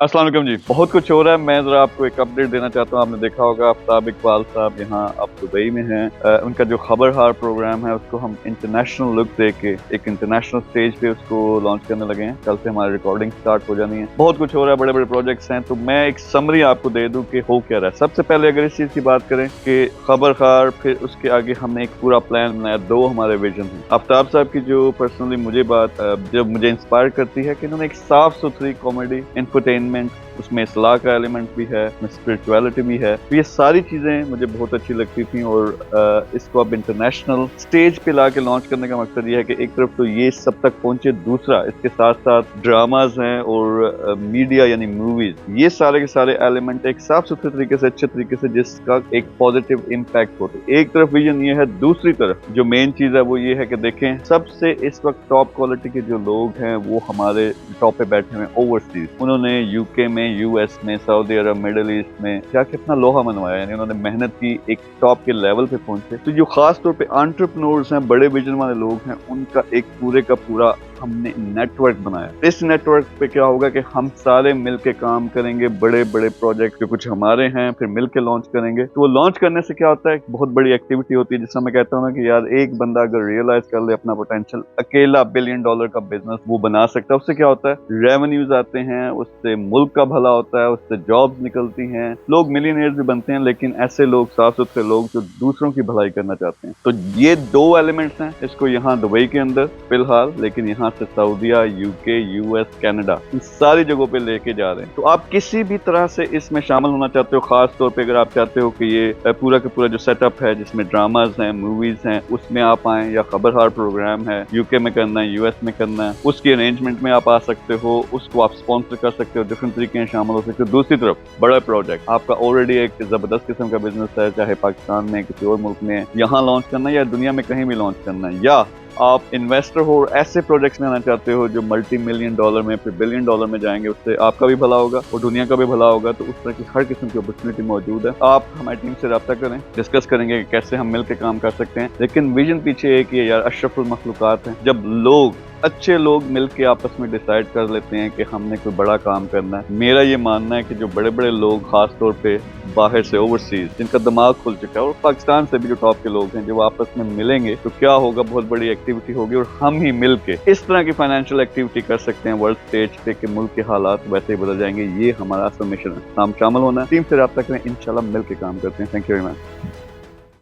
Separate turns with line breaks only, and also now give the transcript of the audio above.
अस्सलाम वालेकुम जी। बहुत कुछ हो रहा है, मैं ज़रा आपको एक अपडेट देना चाहता हूँ। आपने देखा होगा आफ्ताब इकबाल साहब यहाँ अब दुबई में हैं। उनका जो खबरहार प्रोग्राम है उसको हम इंटरनेशनल लुक दे के एक इंटरनेशनल स्टेज पे उसको लॉन्च करने लगे हैं। कल से हमारी रिकॉर्डिंग स्टार्ट हो जानी है। बहुत कुछ हो रहा है, बड़े बड़े प्रोजेक्ट्स हैं। तो मैं एक समरी आपको दे दूँ कि हो क्या रहा है। सबसे पहले अगर इस चीज़ की बात करें कि खबरहार, फिर उसके आगे हमने एक पूरा प्लान बनाया। 2 हमारे विजन हैं। आफ्ताब साहब की जो पर्सनली मुझे बात जब मुझे इंस्पायर करती है कि इन्होंने एक साफ सुथरी कॉमेडी एंटरटेनमेंट, उसमें इस्लाह का एलिमेंट भी है, उसमें स्पिरिचुअलिटी भी है। तो ये सारी चीज़ें मुझे बहुत अच्छी लगती थी और इसको अब इंटरनेशनल स्टेज पे ला के लॉन्च करने का मकसद ये है कि एक तरफ तो ये सब तक पहुंचे, दूसरा इसके साथ साथ ड्रामाज हैं और मीडिया यानी मूवीज, ये सारे के सारे एलिमेंट एक साफ सुथरे तरीके से, अच्छे तरीके से, जिसका एक पॉजिटिव इम्पैक्ट हो। एक तरफ विजन ये है, दूसरी तरफ जो मेन चीज़ है वो ये है कि देखें सबसे इस वक्त टॉप क्वालिटी के जो लोग हैं वो हमारे टॉप पे बैठे हुए ओवरसीज। उन्होंने यूके में, यूएस में, सऊदी अरब, मिडिल ईस्ट में जाके अपना लोहा मनवाया, यानी उन्होंने मेहनत की, एक टॉप के लेवल पे पहुंचे। तो जो खास तौर पे एंटरप्रेन्योर्स हैं, बड़े विजन वाले लोग हैं, उनका एक पूरे का पूरा हमने नेटवर्क बनाया। इस नेटवर्क पे क्या होगा कि हम सारे मिलके काम करेंगे, बड़े बड़े प्रोजेक्ट जो कुछ हमारे हैं फिर मिलके लॉन्च करेंगे। तो वो लॉन्च करने से क्या होता है, बहुत बड़ी एक्टिविटी होती है, जिससे मैं कहता हूँ ना कि यार एक बंदा अगर रियलाइज कर ले अपना पोटेंशियल, अकेला $1 बिलियन का बिजनेस वो बना सकता है। उससे क्या होता है, रेवेन्यूज आते हैं, उससे मुल्क का भला होता है, उससे जॉब्स निकलती हैं, लोग मिलियनियर्स भी बनते हैं, लेकिन ऐसे लोग, साफ सुथरे लोग जो दूसरों की भलाई करना चाहते हैं। तो ये 2 एलिमेंट्स हैं। इसको यहाँ दुबई के अंदर फिलहाल, लेकिन यहाँ से सऊदीया, यूके, यूएस, कनाडा, इन सारी जगहों पे लेके जा रहे हैं। तो आप किसी भी तरह से इसमें शामिल होना चाहते हो, खास तौर पे अगर आप चाहते हो कि ये पूरा का पूरा जो सेटअप है जिसमें ड्रामाज हैं, मूवीज हैं, उसमें आप आएँ, या खबरहार प्रोग्राम है यूके में करना है, यूएस में करना है, उसकी अरेंजमेंट में आप आ सकते हो, उसको आप स्पॉन्सर कर सकते हो, डिफरेंट तरीके से शामिल हो सकते हो। दूसरी तरफ बड़ा प्रोजेक्ट आपका ऑलरेडी एक जबरदस्त किस्म का बिजनेस है, चाहे पाकिस्तान में, किसी और मुल्क में, यहाँ लॉन्च करना है या दुनिया में कहीं भी लॉन्च करना है, या आप इन्वेस्टर हो और ऐसे प्रोजेक्ट्स में आना चाहते हो जो $multi million में फिर $1 बिलियन में जाएंगे, उससे आपका भी भला होगा और दुनिया का भी भला होगा। तो उस तरह की हर किस्म की अपॉर्चुनिटी मौजूद है। आप हमारी टीम से रब्ता करें, डिस्कस करेंगे कि कैसे हम मिलकर काम कर सकते हैं। लेकिन विजन पीछे एक ये यार अशरफुल मखलूकात है। जब लोग, अच्छे लोग मिलके आपस में डिसाइड कर लेते हैं कि हमने कोई बड़ा काम करना है। मेरा ये मानना है कि जो बड़े बड़े लोग, खास तौर पे बाहर से ओवरसीज, जिनका दिमाग खुल चुका है, और पाकिस्तान से भी जो टॉप के लोग हैं, जब आपस में मिलेंगे तो क्या होगा, बहुत बड़ी एक्टिविटी होगी और हम ही मिलके इस तरह की फाइनेंशियल एक्टिविटी कर सकते हैं वर्ल्ड स्टेज पे कि मुल्क के हालात वैसे ही बदल जाएंगे। ये हमारा असल मिशन है। हम शामिल होना है, टीम से रब्ता करें, इंशाल्लाह मिलके काम करते हैं। Thank you very much.